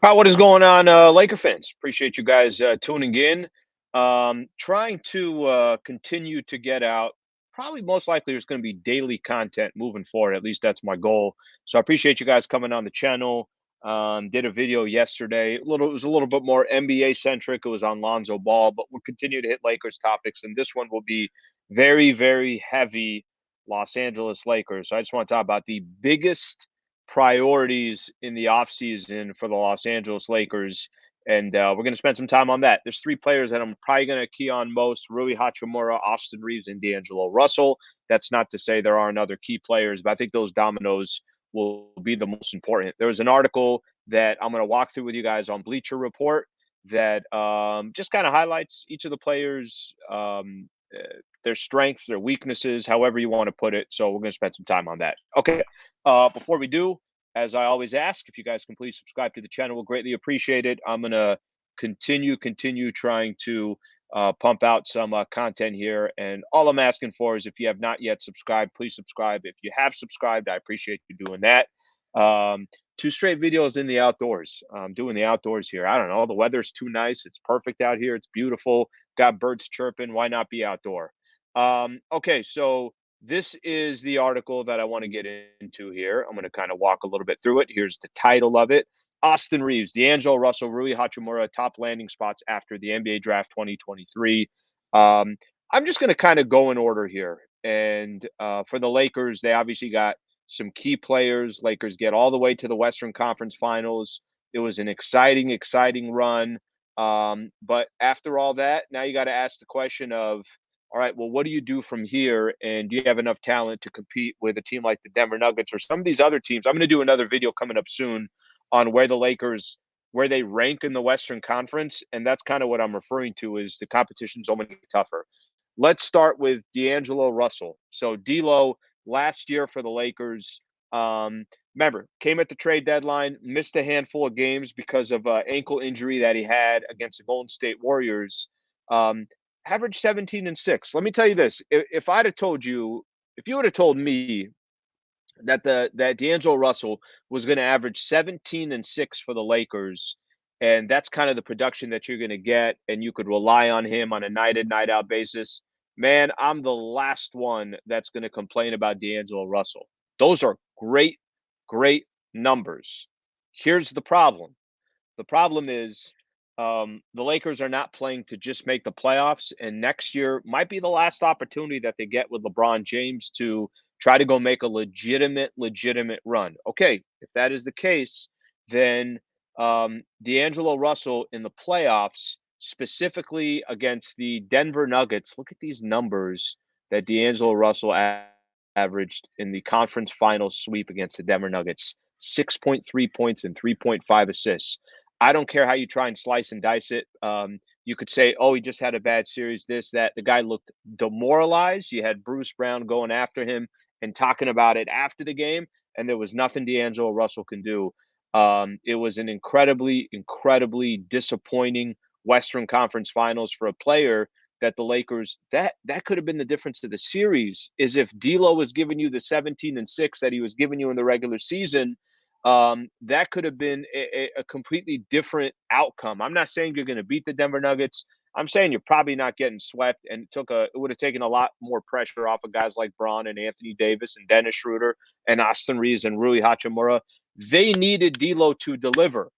All right, what is going on, Laker fans? Appreciate you guys tuning in. Trying to continue to get out. Probably most likely there's going to be daily content moving forward. At least that's my goal. So I appreciate you guys coming on the channel. Did a video yesterday. It was a little bit more NBA centric. It was on Lonzo Ball, but we'll continue to hit Lakers topics, and this one will be very, very heavy Los Angeles Lakers. So I just want to talk about the biggest priorities in the offseason for the Los Angeles Lakers. And we're going to spend some time on that. There's three players that I'm probably going to key on most: Rui Hachimura, Austin Reaves, and DAngelo Russell. That's not to say there aren't other key players, but I think those dominoes will be the most important. There was an article that I'm going to walk through with you guys on Bleacher Report that just kind of highlights each of the players, their strengths, their weaknesses, however you want to put it. So we're going to spend some time on that. Okay. Before we do, as I always ask, if you guys can please subscribe to the channel, we'll greatly appreciate it. I'm gonna continue trying to pump out some content here, and all I'm asking for is if you have not yet subscribed, please subscribe. If you have subscribed, I appreciate you doing that. Um, two straight videos in the outdoors. I'm doing the outdoors here. I don't know. The weather's too nice. It's perfect out here. It's beautiful. Got birds chirping. Why not be outdoor? Okay, so this is the article that I want to get into here. I'm going to kind of walk a little bit through it. Here's the title of it: Austin Reaves, DAngelo Russell, Rui Hachimura, top landing spots after the NBA draft 2023. I'm just going to kind of go in order here. And for the Lakers, they obviously got some key players. Lakers get all the way to the Western Conference Finals. It was an exciting run. But after all that, now you got to ask the question of, all right, well, what do you do from here? And do you have enough talent to compete with a team like the Denver Nuggets or some of these other teams? I'm going to do another video coming up soon on where the Lakers, where they rank in the Western Conference. And that's kind of what I'm referring to, is the competition's so much tougher. Let's start with DAngelo Russell. So D'Lo last year for the Lakers, remember, came at the trade deadline, missed a handful of games because of an ankle injury that he had against the Golden State Warriors. Um, Averaged 17 and 6. Let me tell you this: if I'd have told you, if you would have told me that DAngelo Russell was going to average 17 and 6 for the Lakers, and that's kind of the production that you're going to get, and you could rely on him on a night in, night out basis, man, I'm the last one that's going to complain about DAngelo Russell. Those are great numbers. Here's the problem: the problem is, the Lakers are not playing to just make the playoffs, and next year might be the last opportunity that they get with LeBron James to try to go make a legitimate run. Okay, if that is the case, then DAngelo Russell in the playoffs, specifically against the Denver Nuggets, look at these numbers that DAngelo Russell averaged in the conference final sweep against the Denver Nuggets: 6.3 points and 3.5 assists. I don't care how you try and slice and dice it. You could say, oh, he just had a bad series, this, that. The guy looked demoralized. You had Bruce Brown going after him and talking about it after the game, and there was nothing DAngelo Russell can do. It was an incredibly disappointing Western Conference Finals for a player that the Lakers, that could have been the difference of the series, is if D'Lo was giving you the 17 and 6 that he was giving you in the regular season. That could have been a completely different outcome. I'm not saying you're going to beat the Denver Nuggets. I'm saying you're probably not getting swept, and it would have taken a lot more pressure off of guys like Braun and Anthony Davis and Dennis Schroeder and Austin Reeves and Rui Hachimura. They needed D'Lo to deliver.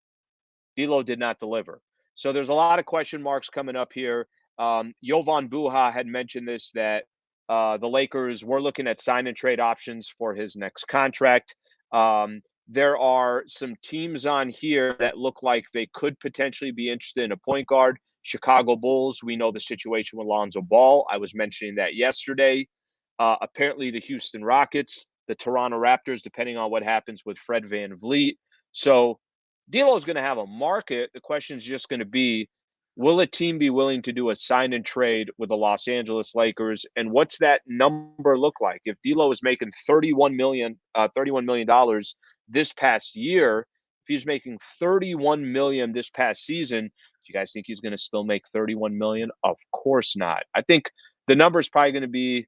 D'Lo did not deliver. So there's a lot of question marks coming up here. Jovan Buha had mentioned this, that the Lakers were looking at sign and trade options for his next contract. There are some teams on here that look like they could potentially be interested in a point guard. Chicago Bulls, we know the situation with Lonzo Ball. I was mentioning that yesterday. Apparently, the Houston Rockets, the Toronto Raptors, depending on what happens with Fred VanVleet. So D'Lo is going to have a market. The question is just going to be, will a team be willing to do a sign and trade with the Los Angeles Lakers? And what's that number look like? If D'Lo is making $31 million this past year, if he's making $31 million this past season, do you guys think he's going to still make $31 million? Of course not. I think the number is probably going to be,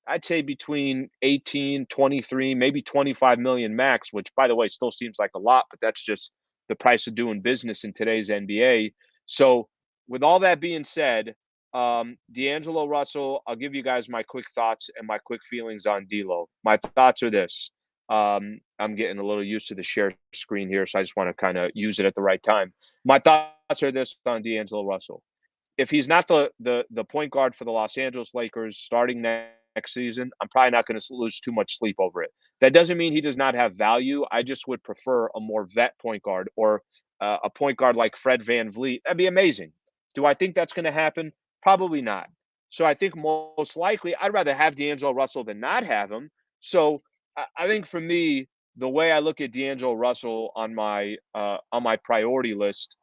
I'd say, between 18, 23, maybe 25 million max, which, by the way, still seems like a lot, but that's just the price of doing business in today's NBA. So, with all that being said, D'Angelo Russell, I'll give you guys my quick thoughts and my quick feelings on D'Lo. My thoughts are this. I'm getting a little used to the share screen here, so I just want to kind of use it at the right time. My thoughts are this on D'Angelo Russell. If he's not the point guard for the Los Angeles Lakers starting next season, I'm probably not going to lose too much sleep over it. That doesn't mean he does not have value. I just would prefer a more vet point guard or a point guard like Fred Van Vliet. That'd be amazing. Do I think that's going to happen? Probably not. So I think most likely I'd rather have D'Angelo Russell than not have him. So I think for me, the way I look at D'Angelo Russell on my priority list,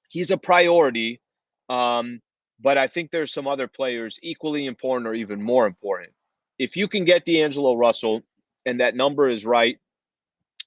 he's a priority, um, but I think there's some other players equally important or even more important. If you can get D'Angelo Russell and that number is right,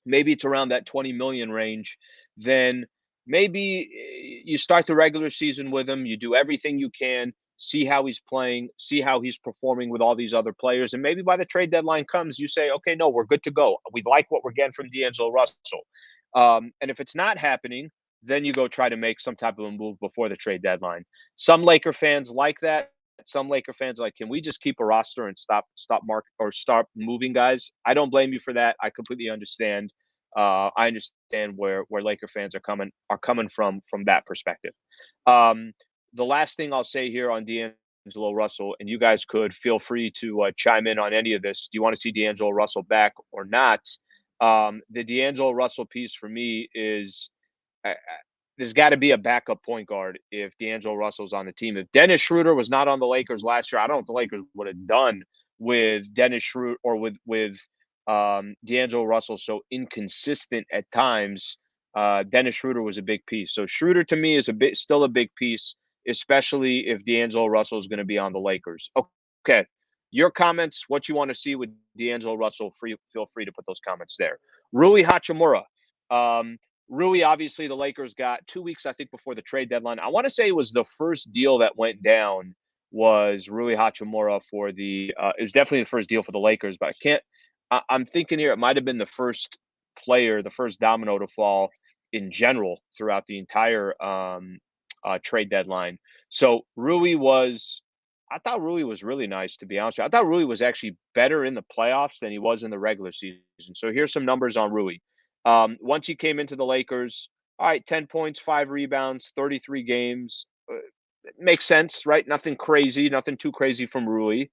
maybe it's around that 20 million range, then maybe you start the regular season with him, you do everything you can, see how he's playing, see how he's performing with all these other players, and maybe by the trade deadline comes, you say, okay, no, we're good to go. We like what we're getting from D'Angelo Russell. And if it's not happening, then you go try to make some type of a move before the trade deadline. Some Laker fans like that. Some Laker fans are like, can we just keep a roster and stop moving guys? I don't blame you for that. I completely understand. I understand where Laker fans are coming from that perspective. Um, the last thing I'll say here on D'Angelo Russell, and you guys could feel free to chime in on any of this. Do you want to see D'Angelo Russell back or not? The D'Angelo Russell piece for me is there's got to be a backup point guard if D'Angelo Russell's on the team. If Dennis Schroeder was not on the Lakers last year, I don't know what the Lakers would have done with Dennis Schroeder or with D'Angelo Russell so inconsistent at times. Dennis Schroeder was a big piece. So Schroeder to me is still a big piece, especially if D'Angelo Russell is going to be on the Lakers. Okay. Your comments, what you want to see with D'Angelo Russell, feel free to put those comments there. Rui Hachimura. Um, Rui, obviously, the Lakers got 2 weeks, I think, before the trade deadline. I want to say it was the first deal that went down was Rui Hachimura for the. It was definitely the first deal for the Lakers, but I can't. I'm thinking here it might have been the first player, the first domino to fall in general throughout the entire trade deadline. So Rui was. I thought Rui was really nice, to be honest with you. I thought Rui was actually better in the playoffs than he was in the regular season. So here's some numbers on Rui. Once he came into the Lakers, all right, 10 points, 5 rebounds, 33 games. It makes sense, right? Nothing crazy, nothing too crazy from Rui.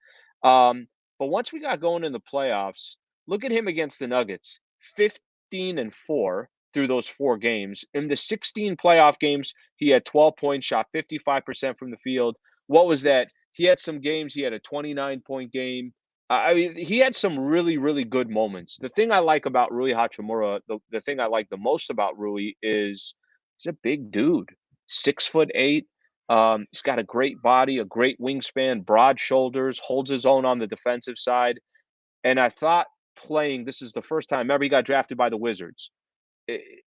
But once we got going in the playoffs, look at him against the Nuggets 15-4 through those 4 games. In the 16 playoff games, he had 12 points, shot 55% from the field. What was that? He had some games, he had a 29-point game. I mean, he had some really, really good moments. The thing I like about Rui Hachimura, the thing I like the most about Rui is he's a big dude, 6'8". He's got a great body, a great wingspan, broad shoulders, holds his own on the defensive side. And I thought playing, this is the first time ever he got drafted by the Wizards.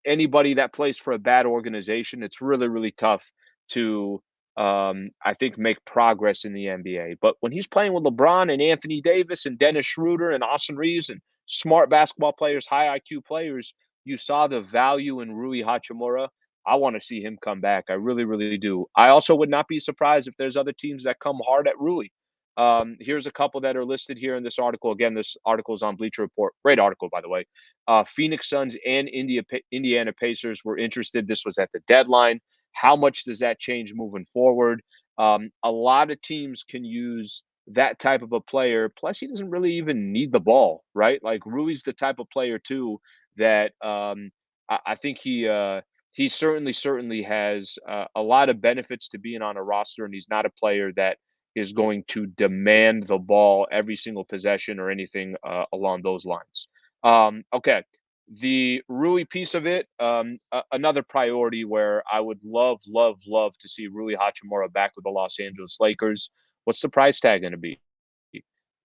Anybody that plays for a bad organization, it's really, really tough to, I think, make progress in the NBA. But when he's playing with LeBron and Anthony Davis and Dennis Schroeder and Austin Reeves and smart basketball players, high IQ players, you saw the value in Rui Hachimura. I want to see him come back. I really, really do. I also would not be surprised if there's other teams that come hard at Rui. Here's a couple that are listed here in this article. Again, this article is on Bleacher Report. Great article, by the way. Phoenix Suns and Indiana Pacers were interested. This was at the deadline. How much does that change moving forward? A lot of teams can use that type of a player. Plus, he doesn't really even need the ball, right? Like Rui's the type of player too that I think he certainly has a lot of benefits to being on a roster, and he's not a player that is going to demand the ball every single possession or anything along those lines. Okay. The Rui piece of it, another priority where I would love, love, love to see Rui Hachimura back with the Los Angeles Lakers. What's the price tag going to be?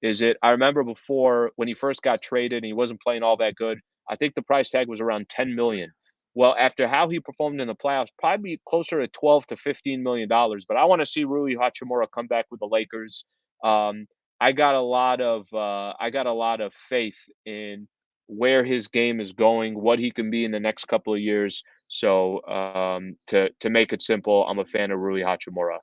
Is it? I remember before when he first got traded and he wasn't playing all that good. I think the price tag was around 10 million. Well, after how he performed in the playoffs, probably closer to 12 to 15 million dollars. But I want to see Rui Hachimura come back with the Lakers. I got a lot of faith in where his game is going, what he can be in the next couple of years. So to make it simple, I'm a fan of Rui Hachimura.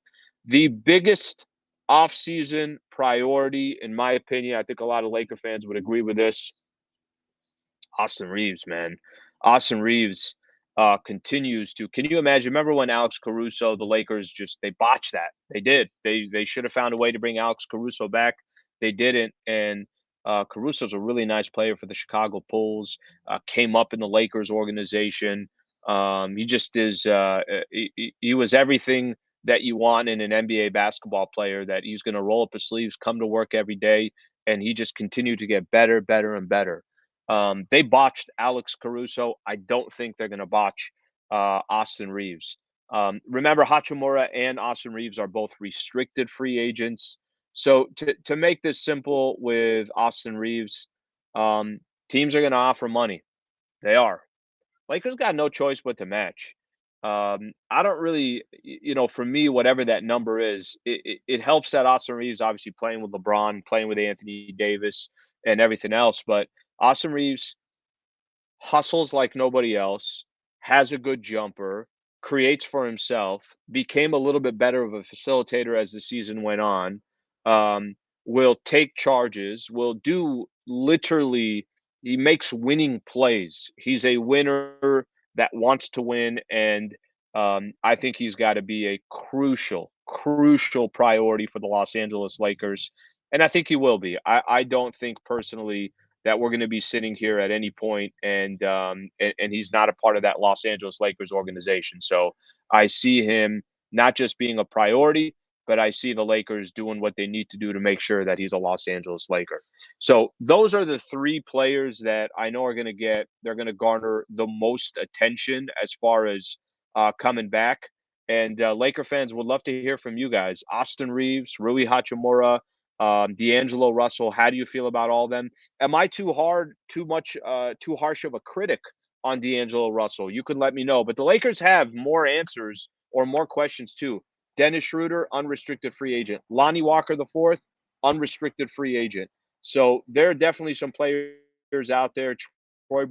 The biggest offseason priority, in my opinion, I think a lot of Laker fans would agree with this. Austin Reaves, man. Austin Reaves continues to. Can you imagine? Remember when Alex Caruso, the Lakers just they botched that. They did. They should have found a way to bring Alex Caruso back. They didn't. And Caruso's a really nice player for the Chicago Bulls. Came up in the Lakers organization. He just is. He was everything that you want in an NBA basketball player. That he's going to roll up his sleeves, come to work every day, and he just continued to get better, better, and better. They botched Alex Caruso. I don't think they're going to botch Austin Reaves. Remember, Hachimura and Austin Reaves are both restricted free agents. So to make this simple with Austin Reaves, um, teams are going to offer money. They are. Lakers got no choice but to match. I don't really, for me, whatever that number is, it helps that Austin Reeves obviously playing with LeBron, playing with Anthony Davis, and everything else. But Austin Reeves hustles like nobody else, has a good jumper, creates for himself, became a little bit better of a facilitator as the season went on, will take charges, will do literally, he makes winning plays. He's a winner that wants to win. And I think he's got to be a crucial, crucial priority for the Los Angeles Lakers. And I think he will be. I don't think personally that we're going to be sitting here at any point and he's not a part of that Los Angeles Lakers organization. So I see him not just being a priority, but I see the Lakers doing what they need to do to make sure that he's a Los Angeles Laker. So those are the three players that I know are going to they're going to garner the most attention as far as coming back. And Laker fans would love to hear from you guys. Austin Reeves, Rui Hachimura, DAngelo Russell. How do you feel about all of them? Am I too harsh of a critic on DAngelo Russell? You can let me know. But the Lakers have more answers or more questions too. Dennis Schroeder, unrestricted free agent. Lonnie Walker the fourth, unrestricted free agent. So there are definitely some players out there. Troy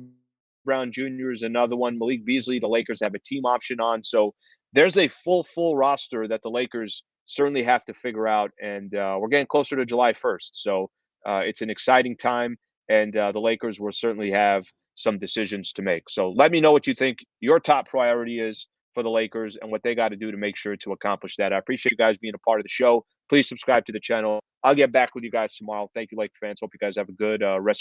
Brown Jr. is another one. Malik Beasley, the Lakers have a team option on. So there's a full roster that the Lakers certainly have to figure out. And we're getting closer to July 1st. So it's an exciting time. And the Lakers will certainly have some decisions to make. So let me know what you think your top priority is for the Lakers and what they got to do to make sure to accomplish that. I appreciate you guys being a part of the show. Please subscribe to the channel. I'll get back with you guys tomorrow. Thank you, Laker fans. Hope you guys have a good rest